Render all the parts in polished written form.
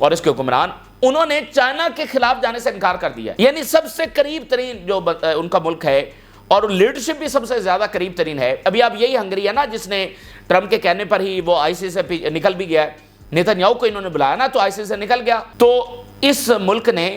اور اس کے حکمران، انہوں نے چائنا کے خلاف جانے سے انکار کر دیا، یعنی سب سے قریب ترین جو ان کا ملک ہے اور لیڈرشپ بھی سب سے زیادہ قریب ترین ہے۔ ابھی آپ یہی ہنگری ہے نا جس نے ٹرمپ کے کہنے پر ہی وہ آئی سی سے نکل بھی گیا ہے، نیتنیاہو کو انہوں نے بلایا نا تو آئی سی سے نکل گیا۔ تو اس ملک نے،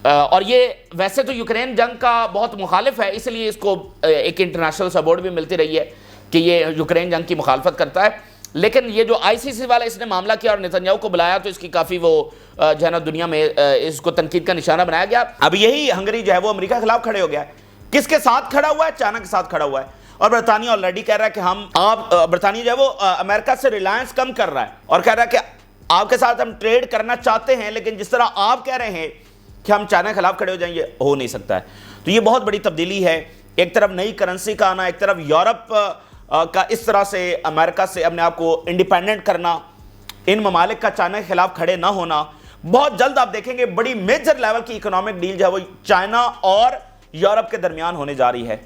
اور یہ ویسے تو یوکرین جنگ کا بہت مخالف ہے، اس لیے اس کو ایک انٹرنیشنل سپورٹ بھی ملتی رہی ہے کہ یہ یوکرین جنگ کی مخالفت کرتا ہے، لیکن یہ جو آئی سی سی والا اس نے معاملہ کیا اور نیتنیاہو کو بلایا تو اس کی کافی وہ جو ہے نا دنیا میں اس کو تنقید کا نشانہ بنایا گیا۔ اب یہی ہنگری جو ہے وہ امریکہ کے خلاف کھڑے ہو گیا ہے، کس کے ساتھ کھڑا ہوا ہے؟ چائنا کے ساتھ کھڑا ہوا ہے، اور برطانیہ آلریڈی کہہ رہا ہے کہ برطانیہ جو ہے وہ امریکہ سے ریلائنس کم کر رہا ہے اور کہہ رہا ہے کہ آپ کے ساتھ ہم ٹریڈ کرنا چاہتے ہیں، لیکن جس طرح آپ کہہ رہے ہیں کہ ہم چائنا کے خلاف کھڑے ہو جائیں، یہ ہو نہیں سکتا ہے۔ تو یہ بہت بڑی تبدیلی ہے، ایک طرف نئی کرنسی کا آنا، ایک طرف یورپ کا اس طرح سے امریکہ سے اپنے آپ کو انڈیپینڈنٹ کرنا، ان ممالک کا چائنا کے خلاف کھڑے نہ ہونا۔ بہت جلد آپ دیکھیں گے بڑی میجر لیول کی اکنامک ڈیل جو ہے وہ چائنا اور یورپ کے درمیان ہونے جا رہی ہے۔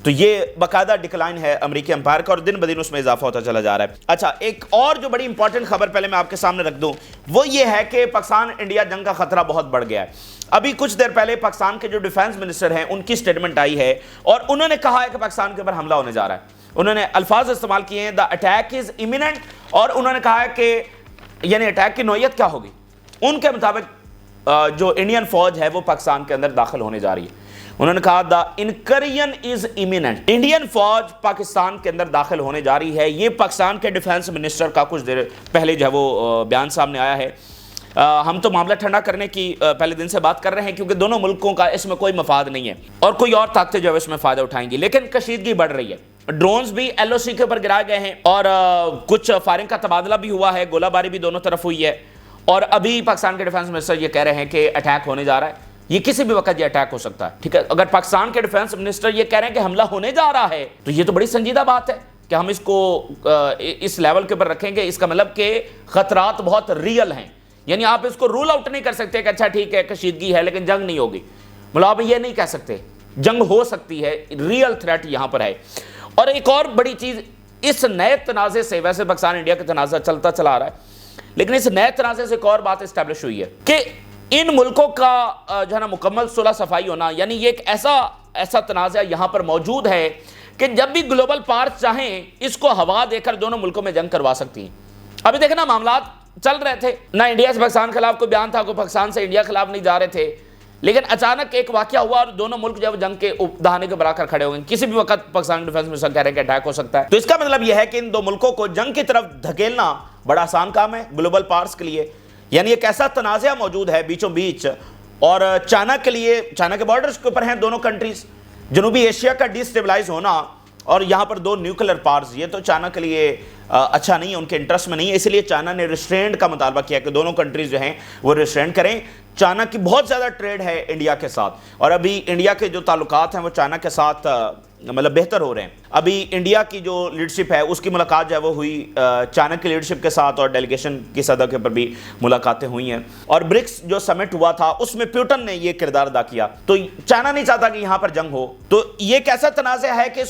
تو یہ باقاعدہ ڈکلائن ہے امریکی امپائر کا اور دن بدن اس میں اضافہ ہوتا چلا جا رہا ہے۔ اچھا، ایک اور جو بڑی امپورٹنٹ خبر پہلے میں آپ کے سامنے رکھ دوں وہ یہ ہے کہ پاکستان انڈیا جنگ کا خطرہ بہت بڑھ گیا ہے۔ ابھی کچھ دیر پہلے پاکستان کے جو ڈیفنس منسٹر ہیں ان کی سٹیٹمنٹ آئی ہے اور انہوں نے کہا ہے کہ پاکستان کے اوپر حملہ ہونے جا رہا ہے۔ انہوں نے الفاظ استعمال کیے ہیں، دا اٹیک از امیمنٹ، اور انہوں نے کہا ہے کہ یعنی اٹیک کی نوعیت کیا ہوگی۔ ان کے مطابق جو انڈین فوج ہے وہ پاکستان کے اندر داخل ہونے جا رہی ہے۔ انہوں نے کہا دا انکرین از امیمنٹ، انڈین فوج پاکستان کے اندر داخل ہونے جا رہی ہے۔ یہ پاکستان کے ڈیفنس منسٹر کا کچھ دیر پہلے جو ہے وہ بیان سامنے آیا ہے۔ ہم تو معاملہ ٹھنڈا کرنے کی پہلے دن سے بات کر رہے ہیں کیونکہ دونوں ملکوں کا اس میں کوئی مفاد نہیں ہے اور کوئی اور طاقتیں جو ہے اس میں فائدہ اٹھائیں گی، لیکن کشیدگی بڑھ رہی ہے۔ ڈرونز بھی ایل او سی کے اوپر گرائے گئے ہیں اور کچھ فائرنگ کا تبادلہ بھی ہوا ہے، گولہ باری بھی دونوں طرف ہوئی ہے، اور ابھی پاکستان کے ڈیفنس منسٹر یہ کہہ رہے ہیں کہ اٹیک ہونے جا رہا ہے۔ یہ کسی بھی وقت یہ اٹیک ہو سکتا ہے، ٹھیک ہے۔ اگر پاکستان کے ڈیفنس منسٹر یہ کہہ رہے ہیں کہ حملہ ہونے جا رہا ہے تو یہ تو بڑی سنجیدہ بات ہے کہ ہم اس کو اس لیول کے اوپر رکھیں گے۔ اس کا مطلب کہ خطرات بہت ریئل ہیں، یعنی آپ اس کو رول آؤٹ نہیں کر سکتے کہ اچھا ٹھیک ہے کشیدگی ہے لیکن جنگ نہیں ہوگی۔ مطلب آپ یہ نہیں کہہ سکتے، جنگ ہو سکتی ہے، ریئل تھریٹ یہاں پر ہے۔ اور ایک اور بڑی چیز اس نئے تنازع سے، ویسے پاکستان انڈیا کا تنازع چلتا چلا آ رہا ہے لیکن اس نئے تنازع سے ایک اور بات اسٹیبلش ہوئی ہے کہ ان ملکوں کا جو ہے نا مکمل صلح صفائی ہونا، یعنی یہ ایک ایسا تنازع یہاں پر موجود ہے کہ جب بھی گلوبل پاورز چاہیں اس کو ہوا دے کر دونوں ملکوں میں جنگ کروا سکتی ہیں۔ ابھی دیکھیں نا معاملات چل رہے تھے، نہ انڈیا سے پاکستان کے خلاف کوئی بیان تھا، کوئی پاکستان سے انڈیا کے خلاف نہیں جا رہے تھے، لیکن اچانک ایک واقعہ ہوا اور دونوں ملک جو جنگ کے دہانے کے برابر کھڑے ہو گئے۔ کسی بھی وقت پاکستان ڈیفنس منسٹر کہہ رہے ہیں کہ اٹیک ہو سکتا ہے۔ تو اس کا مطلب یہ ہے کہ ان دو ملکوں کو جنگ کی طرف دھکیلنا بڑا آسان کام ہے گلوبل پاورز کے لیے، یعنی ایک ایسا تنازع موجود ہے بیچوں بیچ، اور چائنا کے لیے، چائنا کے بارڈرز کے اوپر ہیں دونوں کنٹریز، جنوبی ایشیا کا ڈی اسٹیبلائز ہونا اور یہاں پر دو نیوکلر پاورز، یہ تو چائنا کے لیے اچھا نہیں ہے، ان کے انٹرسٹ میں نہیں ہے، اس لیے چائنا نے ریسٹرینٹ کا مطالبہ کیا کہ دونوں کنٹریز جو ہیں وہ ریسٹرینٹ کریں۔ چائنا کی بہت زیادہ ٹریڈ ہے انڈیا کے ساتھ، اور ابھی انڈیا کے جو تعلقات ہیں وہ چائنا کے ساتھ مطلب بہتر ہو رہے ہیں۔ ابھی انڈیا کی جو لیڈرشپ ہے اس کی ملاقات جو ہے وہ ہوئی چائنا کی لیڈرشپ کے ساتھ، اور ڈیلیگیشن کی صدر کے اوپر بھی ملاقاتیں ہوئی ہیں، اور برکس جو سمٹ ہوا تھا اس میں پیوٹن نے یہ کردار ادا کیا۔ تو چائنا نہیں چاہتا کہ یہاں پر جنگ ہو، تو یہ ایک ایسا تنازع ہے کہ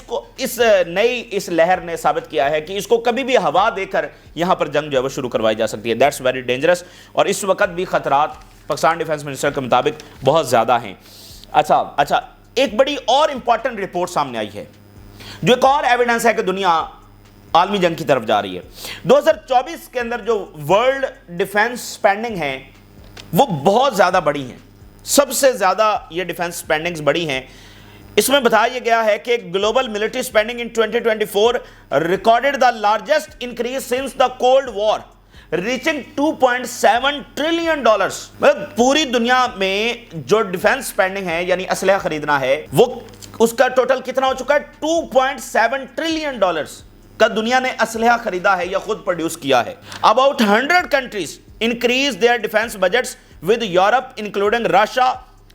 اس لہر نے ثابت کیا ہے کہ اس کو کبھی بھی ہوا دے کر یہاں پر جنگ جو ہے وہ شروع کروائی جا سکتی ہے۔ دیٹس ویری ڈینجرس، اور اس وقت بھی خطرات پاکستان ڈیفنس منسٹر کے مطابق بہت زیادہ ہیں۔ اچھا ایک بڑی اور امپورٹنٹ رپورٹ سامنے آئی ہے جو ایک اور ایویڈنس ہے کہ دنیا عالمی جنگ کی طرف جا رہی ہے۔ 2024 کے اندر جو ورلڈ ڈیفنس سپینڈنگ ہیں وہ بہت زیادہ بڑی ہیں، سب سے زیادہ یہ ڈیفنس سپینڈنگز بڑی ہیں۔ اس میں بتایا گیا ہے کہ global military spending in 2024 recorded the largest increase since the cold war reaching $2.7 trillion. مطلب پوری دنیا میں جو ڈیفنس سپینڈنگ ہے یعنی اسلحہ خریدنا ہے وہ اس کا ٹوٹل کتنا ہو چکا ہے؟ $2.7 ٹریلین کا دنیا نے اسلحہ خریدا ہے یا خود پروڈیوس کیا ہے۔ About 100 countries increase their defense budgets with Europe including Russia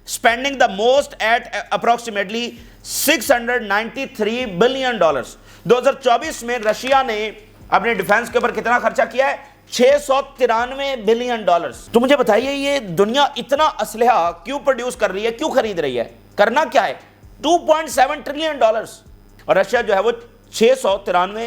spending the most at approximately $693 billion۔ 2024 میں رشیا نے اپنے ڈیفنس کے اوپر کتنا خرچہ کیا ہے؟ $693 بلین۔ تو مجھے بتائیے یہ دنیا اتنا اسلحہ کیوں پروڈیوس کر رہی ہے، کیوں خرید رہی ہے، کرنا کیا ہے؟ $2.7 ٹریلین، اور رشیا جو ہے وہ $693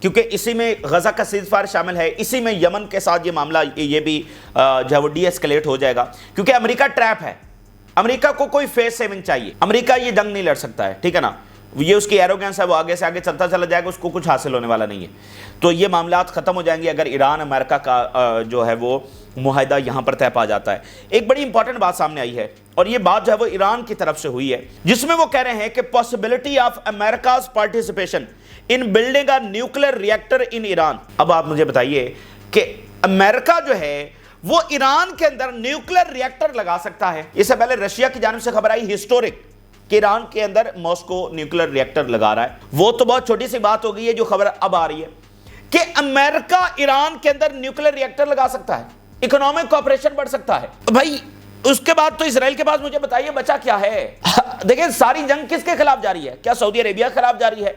کیونکہ اسی میں غزہ کا سیز فائر شامل ہے، اسی میں یمن کے ساتھ یہ معاملہ یہ بھی جو ہے وہ ڈی ایسکلیٹ ہو جائے گا، کیونکہ امریکہ ٹریپ ہے، امریکہ کو کوئی فیس سیونگ چاہیے، امریکہ یہ جنگ نہیں لڑ سکتا ہے، ٹھیک ہے نا، یہ اس کی ایروگنس ہے، وہ آگے سے آگے چلتا چلا جائے گا، اس کو کچھ حاصل ہونے والا نہیں ہے۔ تو یہ معاملات ختم ہو جائیں گے اگر ایران امریکہ کا جو ہے وہ معاہدہ یہاں پر طے پا جاتا ہے۔ ایک بڑی امپورٹنٹ بات سامنے آئی ہے، اور یہ بات جو ہے وہ ایران کی طرف سے ہوئی ہے، جس میں وہ کہہ رہے ہیں کہ possibility of America's participation in building a nuclear reactor in Iran. اب آپ مجھے بتائیے کہ امریکہ جو ہے وہ ایران کے اندر نیوکلیر ریئیکٹر لگا سکتا ہے؟ اس سے پہلے رشیا کی جانب سے خبر آئی ہسٹورک کہ ایران کے اندر ماسکو نیوکلیر ریئیکٹر لگا رہا ہے، وہ تو بہت چھوٹی سی بات ہو گئی ہے، جو خبر اب آ رہی ہے کہ امریکہ ایران کے اندر نیوکلیر ریئیکٹر لگا سکتا ہے، اکنامک کوآپریشن بڑھ سکتا ہے۔ بھائی اس کے بعد تو اسرائیل کے پاس مجھے بتائیے بچا کیا ہے؟ دیکھیں ساری جنگ کس کے خلاف جاری ہے؟ کیا سعودی عربیہ کے خلاف جاری ہے؟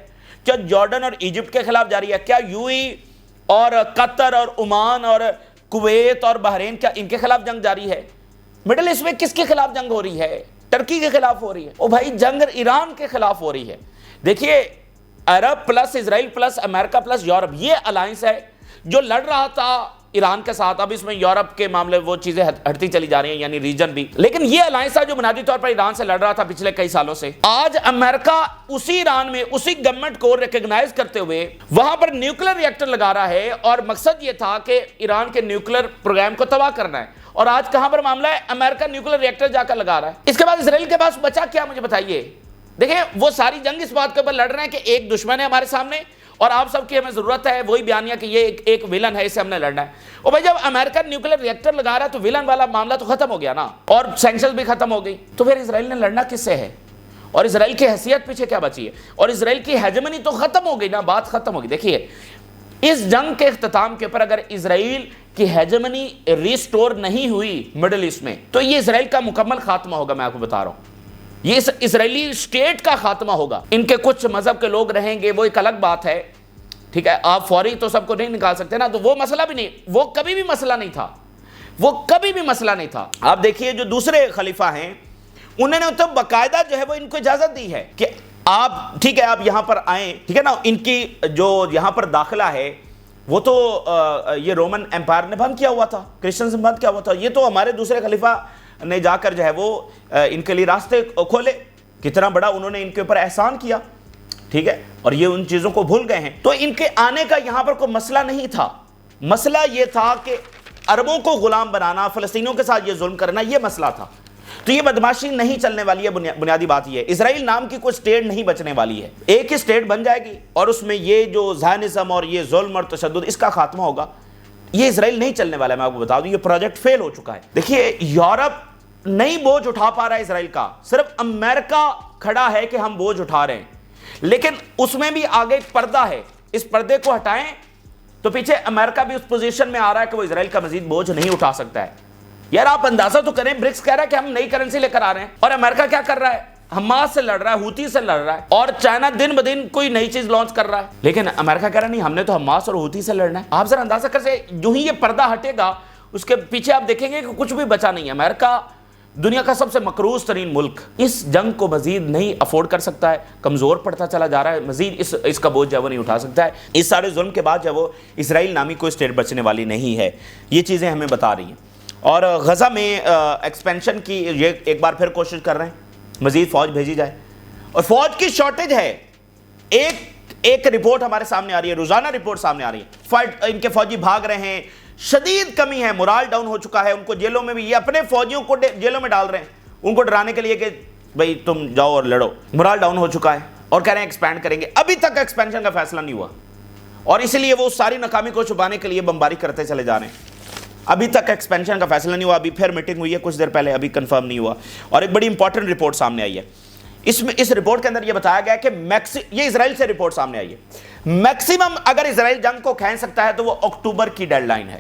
کیا جارڈن اور ایجپٹ کے خلاف جاری ہے؟ کیا یو ای اور قطر اور عمان اور کویت اور بحرین، کیا ان کے خلاف جنگ جاری ہے؟ مڈل ایسٹ میں کس کے خلاف جنگ ہو رہی ہے؟ ترکی کے خلاف ہو رہی ہے۔ او بھائی جنگ ایران کے خلاف ہو رہی ہے۔ دیکھیے عرب پلس اسرائیل پلس امریکہ پلس یورپ، یہ الائنس ہے جو لڑ رہا تھا ایران کے ساتھ، اب اس میں یورپ کے معاملے وہ چیزیں ہٹتی چلی جا رہی ہیں، یعنی ریجن بھی، لیکن یہ الائنس ہے جو بنیادی طور پر ایران سے لڑ رہا تھا پچھلے کئی سالوں سے۔ آج امریکہ اسی ایران میں اسی گورنمنٹ کو ریکگنائز کرتے ہوئے وہاں پر نیوکلیر ریئیکٹر لگا رہا ہے، اور مقصد یہ تھا کہ ایران کے نیوکلیر پروگرام کو تباہ کرنا ہے، اور آج کہاں پر معاملہ ہے؟ امریکہ نیوکلیر ریئیکٹر جا کر لگا رہا ہے۔ اس کے بعد اسرائیل کے پاس بچا کیا مجھے بتائیے؟ دیکھیں وہ ساری جنگ اس بات کے اوپر لڑ رہے ہیں کہ ایک دشمن ہے ہمارے سامنے، اور آپ سب کی ہمیں ضرورت ہے، وہی بیانیہ کہ یہ ایک ویلن ہے، اسے ہم نے لڑنا ہے۔ اور بھائی جب امریکہ نیوکلیر ریئیکٹر لگا رہا ہے تو ویلن والا معاملہ تو ختم ہو گیا نا، اور سینکشنز بھی ختم ہو گئی، تو پھر اسرائیل نے لڑنا کس سے ہے؟ اور اسرائیل کی حیثیت پیچھے کیا بچی ہے؟ اور اسرائیل کی ہیجمنی تو ختم ہو گئی نا، بات ختم ہو گئی۔ دیکھیے اس جنگ کے اختتام کے اوپر اگر اسرائیل کی ہیجمنی ریسٹور نہیں ہوئی مڈل ایسٹ میں، تو یہ اسرائیل کا مکمل خاتمہ ہوگا، میں آپ کو بتا رہا ہوں، یہ اسرائیلی اسٹیٹ کا خاتمہ ہوگا۔ ان کے کچھ مذہب کے لوگ رہیں گے، وہ ایک الگ بات ہے، ٹھیک ہے، آپ فوری تو سب کو نہیں نکال سکتے نا، تو وہ مسئلہ بھی نہیں، وہ کبھی بھی مسئلہ نہیں تھا، وہ کبھی بھی مسئلہ نہیں تھا۔ آپ دیکھیے جو دوسرے خلیفہ ہیں انہوں نے تو باقاعدہ جو ہے وہ ان کو اجازت دی ہے کہ آپ ٹھیک ہے آپ یہاں پر آئیں، ٹھیک ہے نا، ان کی جو یہاں پر داخلہ ہے وہ تو یہ رومن امپائر نے بند کیا ہوا تھا، کرسچنز نے بند کیا ہوا تھا، یہ تو ہمارے دوسرے خلیفہ نے جا کر جو ہے وہ ان کے لیے راستے کھولے، کتنا بڑا انہوں نے ان کے اوپر احسان کیا، ٹھیک ہے، اور یہ ان چیزوں کو بھول گئے ہیں۔ تو ان کے آنے کا یہاں پر کوئی مسئلہ نہیں تھا، مسئلہ یہ تھا کہ عربوں کو غلام بنانا، فلسطینیوں کے ساتھ یہ ظلم کرنا، یہ مسئلہ تھا۔ تو یہ بدماشی نہیں چلنے والی ہے، بنیادی بات یہ ہے، اسرائیل نام کی کوئی سٹیٹ نہیں بچنے والی ہے، ایک ہی سٹیٹ بن جائے گی، اور اس میں یہ جو زائنزم اور یہ ظلم اور تشدد اس کا خاتمہ ہوگا۔ یہ اسرائیل نہیں چلنے والا ہے، میں آپ کو بتا دوں، یہ پروجیکٹ فیل ہو چکا ہے۔ دیکھیے یورپ نہیں بوجھ اٹھا پا رہا ہے اسرائیل کا، صرف امریکہ کھڑا ہے کہ ہم بوجھ اٹھا رہے ہیں، لیکن اس میں بھی آگے ایک پردہ ہے، اس پردے کو ہٹائیں تو پیچھے امریکہ بھی اس پوزیشن میں آ رہا ہے کہ وہ اسرائیل کا مزید بوجھ نہیں اٹھا سکتا ہے۔ یار آپ اندازہ تو کریں، برکس کہہ رہا ہے کہ ہم نئی کرنسی لے کر آ رہے ہیں، اور امریکہ کیا کر رہا ہے؟ حماس سے لڑ رہا ہے، ہوتی سے لڑ رہا ہے، اور چائنا دن بدن کوئی نئی چیز لانچ کر رہا ہے، لیکن امریکہ کہہ رہا ہے نہیں، ہم نے تو حماس اور ہوتی سے لڑنا ہے۔ آپ ذرا اندازہ کر سے جو ہی یہ پردہ ہٹے گا اس کے پیچھے آپ دیکھیں گے کہ کچھ بھی بچا نہیں ہے۔ امریکہ دنیا کا سب سے مقروض ترین ملک اس جنگ کو مزید نہیں افورڈ کر سکتا ہے، کمزور پڑتا چلا جا رہا ہے، مزید اس کا بوجھ جو ہے وہ نہیں اٹھا سکتا ہے۔ اس سارے ظلم کے بعد جو ہے وہ اسرائیل نامی کوئی اسٹیٹ بچنے والی نہیں ہے، یہ چیزیں ہمیں بتا رہی ہیں۔ اور غزہ میں ایکسپینشن کی یہ ایک بار پھر کوشش کر رہے ہیں مزید فوج بھیجی جائے، اور فوج کی شارٹیج ہے۔ ایک رپورٹ ہمارے سامنے آ رہی ہے، روزانہ رپورٹ سامنے آ رہی ہے، ان کے فوجی بھاگ رہے ہیں، شدید کمی ہے، مورال ڈاؤن ہو چکا ہے، ان کو جیلوں میں بھی، یہ اپنے فوجیوں کو جیلوں میں ڈال رہے ہیں ان کو ڈرانے کے لیے کہ بھئی تم جاؤ اور لڑو، مورال ڈاؤن ہو چکا ہے، اور کہہ رہے ہیں ایکسپینڈ کریں گے۔ ابھی تک ایکسپینشن کا فیصلہ نہیں ہوا، اور اسی لیے وہ ساری ناکامی کو چھپانے کے لیے بمباری کرتے چلے جا رہے ہیں۔ ابھی تک ایکسپینشن کا فیصلہ نہیں ہوا، ابھی پھر میٹنگ ہوئی ہے کچھ دیر پہلے، ابھی کنفرم نہیں ہوا۔ اور ایک بڑی امپورٹنٹ رپورٹ سامنے آئی ہے، اس رپورٹ کے اندر یہ بتایا گیا کہ یہ اسرائیل سے رپورٹ سامنے آئی ہے، میکسیمم اگر اسرائیل جنگ کو کھینچ سکتا ہے تو وہ اکتوبر کی ڈیڈ لائن ہے،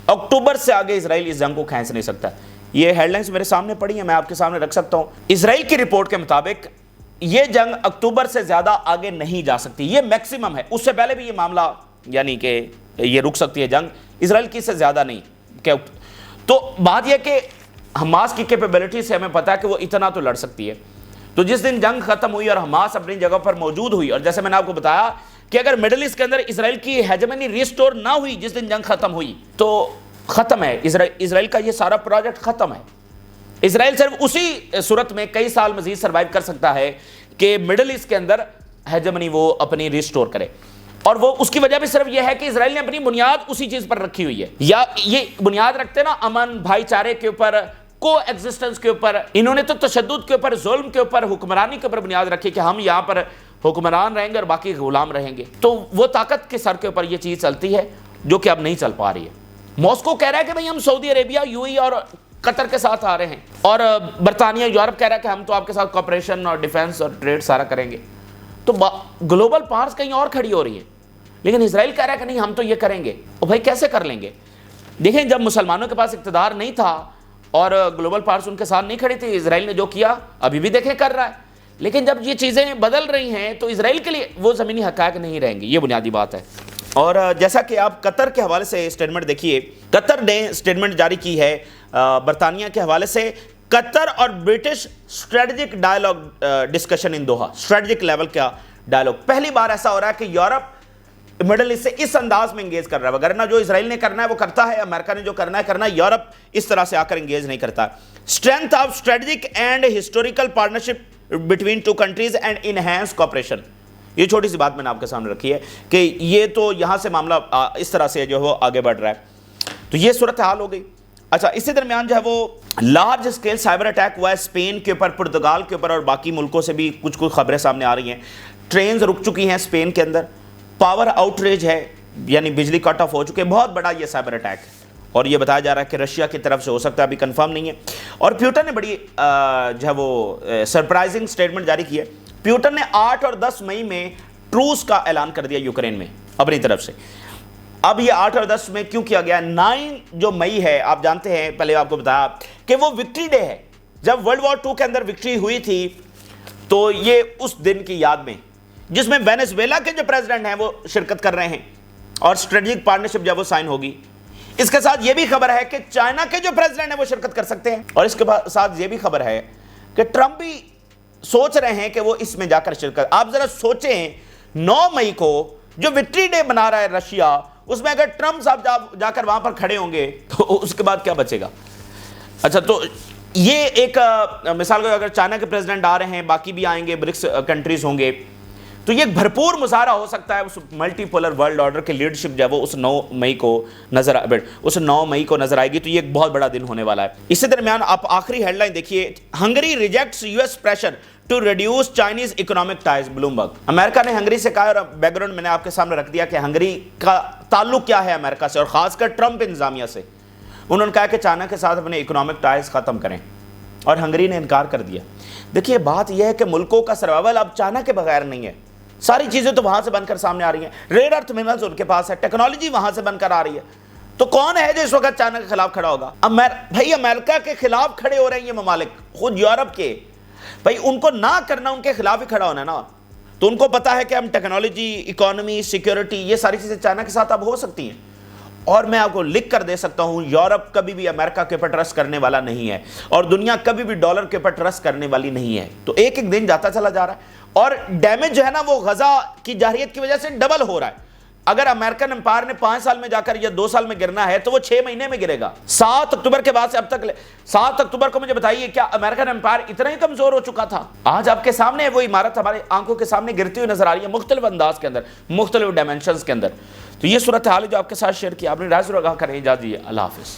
اکتوبر سے آگے اسرائیل اس جنگ کو کھینچ نہیں سکتا۔ یہ ہیڈ لائنز میرے سامنے پڑی ہیں، میں آپ کے سامنے رکھ سکتا ہوں۔ اسرائیل کی رپورٹ کے مطابق یہ جنگ اکتوبر سے زیادہ آگے نہیں جا سکتی، یہ میکسیمم ہے، اس سے پہلے بھی یہ معاملہ یعنی کہ یہ رک سکتی ہے جنگ، اسرائیل کی سے زیادہ نہیں۔ تو بات یہ کہ حماس کی کیپیبلٹی سے ہمیں پتا ہے کہ وہ اتنا تو لڑ سکتی ہے۔ تو جس دن جنگ ختم ہوئی اور حماس اپنی جگہ پر موجود ہوئی، اور جیسے میں نے آپ کو بتایا کہ اگر مڈل ایسٹ کے اندر اسرائیل کی ہیجمنی ریسٹور نہ ہوئی جس دن جنگ ختم ہوئی تو ختم ہے اسرائیل کا یہ سارا پروجیکٹ ختم ہے. اسرائیل صرف اسی صورت میں کئی سال مزید سروائیو کر سکتا ہے کہ مڈل ایسٹ کے اندر ہیجمنی وہ اپنی ریسٹور کرے. اور وہ اس کی وجہ بھی صرف یہ ہے کہ اسرائیل نے اپنی بنیاد اسی چیز پر رکھی ہوئی ہے. یا یہ بنیاد رکھتے نا امن بھائی چارے کے اوپر, کو ایگزسٹنس کے اوپر. انہوں نے تو تشدد کے اوپر, ظلم کے اوپر, حکمرانی کے اوپر بنیاد رکھی کہ ہم یہاں پر حکمران رہیں گے اور باقی غلام رہیں گے. تو وہ طاقت کے سر کے اوپر یہ چیز چلتی ہے جو کہ اب نہیں چل پا رہی ہے. ماسکو کہہ رہا ہے کہ بھئی ہم سعودی عربیہ, یو ای اور قطر کے ساتھ آ رہے ہیں, اور برطانیہ یورپ کہہ رہا ہے کہ ہم تو آپ کے ساتھ کوپریشن اور ڈیفنس اور ٹریڈ سارا کریں گے. تو گلوبل پاورز کہیں اور کھڑی ہو رہی ہیں, لیکن اسرائیل کہہ رہا ہے کہ نہیں ہم تو یہ کریں گے. اور بھائی کیسے کر لیں گے؟ دیکھیں جب مسلمانوں کے پاس اقتدار نہیں تھا اور گلوبل پاورز ان کے ساتھ نہیں کھڑی تھی, اسرائیل نے جو کیا ابھی بھی دیکھیں کر رہا ہے. لیکن جب یہ چیزیں بدل رہی ہیں تو اسرائیل کے لیے وہ زمینی حقائق نہیں رہیں گے, یہ بنیادی بات ہے. اور جیسا کہ آپ قطر کے حوالے سے اسٹیٹمنٹ دیکھیے, قطر نے اسٹیٹمنٹ جاری کی ہے برطانیہ کے حوالے سے. قطر اور برٹش اسٹریٹجک ڈائلاگ ڈسکشن ان دوحہ, اسٹریٹجک لیول کا ڈائلاگ. پہلی بار ایسا ہو رہا ہے کہ یورپ مڈل ایسٹ سے اس انداز میں انگیج کر رہا ہے. وگرنہ جو اسرائیل نے کرنا ہے وہ کرتا ہے, امریکہ نے جو کرنا ہے, یورپ اس طرح سے آ کر انگیج نہیں کرتا. Strength of strategic and historical partnership between two countries and enhance cooperation. یہ چھوٹی سی بات میں نے آپ کے سامنے رکھی ہے کہ یہ تو یہاں سے معاملہ اس طرح سے جو ہے وہ آگے بڑھ رہا ہے. تو یہ صورتحال ہو گئی. اچھا, اسی درمیان جو ہے وہ لارج اسکیل سائبر اٹیک ہوا ہے اسپین کے اوپر, پرتگال کے اوپر, اور باقی ملکوں سے بھی کچھ خبریں سامنے آ رہی ہیں. ٹرینز رک چکی ہیں اسپین کے اندر, پاور آؤٹ ریج ہے, یعنی بجلی کٹ آف ہو چکے. بہت بڑا یہ سائبر اٹیک ہے اور یہ بتایا جا رہا ہے کہ رشیا کی طرف سے ہو سکتا ہے, ابھی کنفرم نہیں ہے. اور پیوٹن نے بڑی جو ہے وہ سرپرائزنگ اسٹیٹمنٹ جاری کی ہے. پیوٹن نے 8 اور 10 مئی میں ٹروس کا اعلان کر دیا یوکرین میں اپنی طرف سے. اب یہ 8 اور 10 میں کیوں کیا گیا؟ 9 جو مئی ہے آپ جانتے ہیں, پہلے آپ کو بتایا کہ وہ وکٹری ڈے ہے. جب ورلڈ وار 2 کے اندر وکٹری ہوئی تھی تو یہ اس دن کی یاد میں, جس میں وینزویلا کے جو پریزیڈنٹ ہیں وہ شرکت کر رہے ہیں اور اسٹریٹجک پارٹنرشپ جب وہ سائن ہوگی. اس کے ساتھ یہ بھی خبر ہے کہ چائنا کے جو پریزیڈنٹ ہیں وہ شرکت کر سکتے ہیں. اور اس کے ساتھ یہ بھی خبر ہے کہ ٹرمپ بھی سوچ رہے ہیں کہ وہ اس میں جا کر شرکت. آپ ذرا سوچیں 9 مئی کو جو وکٹری ڈے بنا رہا ہے رشیا, اس میں اگر ٹرمپ صاحب جا کر وہاں پر کھڑے ہوں گے تو اس کے بعد کیا بچے گا؟ اچھا, تو یہ ایک مثال کو, اگر چائنا کے پریزیڈنٹ آ رہے ہیں, باقی بھی آئیں گے, برکس کنٹریز ہوں گے, تو یہ بھرپور مظاہرہ ہو سکتا ہے اس ملٹی پولر ورلڈ آرڈر کی لیڈرشپ جو ہے وہ اس 9 مئی کو نظر آئے گی. تو یہ ایک بہت بڑا دن ہونے والا ہے. اسی درمیان آپ آخری ہیڈ لائن دیکھیے, Hungary rejects US pressure to reduce Chinese economic ties. Bloomberg, امریکہ نے ہنگری سے کہا, اور بیک گراؤنڈ میں نے آپ کے سامنے رکھ دیا کہ ہنگری کا تعلق کیا ہے امریکہ سے, اور خاص کر ٹرمپ انتظامیہ سے. انہوں نے کہا کہ چائنا کے ساتھ اپنے اکنامک ٹائز ختم کریں, اور ہنگری نے انکار کر دیا. دیکھیے بات یہ ہے کہ ملکوں کا سروائیول اب چائنا کے بغیر نہیں ہے. ساری چیزیں تو وہاں سے بن کر سامنے آ رہی ہیں, ریئر ارتھ منرلز ان کے پاس ہے, ٹیکنالوجی وہاں سے بن کر آ رہی ہے. تو کون ہے جو اس وقت چائنا کے خلاف کھڑا ہوگا؟ بھائی امریکہ کے خلاف کھڑے ہو رہے ہیں یہ ممالک, خود یورپ کے. بھائی ان کو نہ کرنا, ان کے خلاف ہی کھڑا ہونا ہے نا. تو ان کو پتا ہے کہ ہم ٹیکنالوجی, اکانومی, سیکیورٹی, یہ ساری چیزیں چائنا کے ساتھ اب ہو سکتی ہیں. اور میں آپ کو لکھ کر دے سکتا ہوں, یورپ کبھی بھی امریکہ کے اوپر ٹرسٹ کرنے والا نہیں ہے, اور دنیا کبھی بھی ڈالر کے اوپر ٹرسٹ کرنے والی نہیں ہے. تو ایک ایک دن جاتا چلا جا رہا ہے, اور ڈیمیج جو ہے نا وہ غزہ کی جارحیت کی وجہ سے ڈبل ہو رہا ہے. اگر امریکن امپائر نے 5 سال میں جا کر یا 2 سال میں گرنا ہے تو وہ 6 مہینے میں گرے گا. 7 اکتوبر کے بعد سے اب تک, 7 اکتوبر کو مجھے بتائیے کیا امریکن امپائر اتنا ہی کمزور ہو چکا تھا؟ آج آپ کے سامنے وہ عمارت ہمارے آنکھوں کے سامنے گرتی ہوئی نظر آ رہی ہے, مختلف انداز کے اندر, مختلف ڈائمنشنز کے اندر. تو یہ صورتحال ہے جو آپ کے ساتھ شیئر کیا. آپ نے رائے ضرور آگاہ کریں. اجازت دیجیے, اللہ حافظ.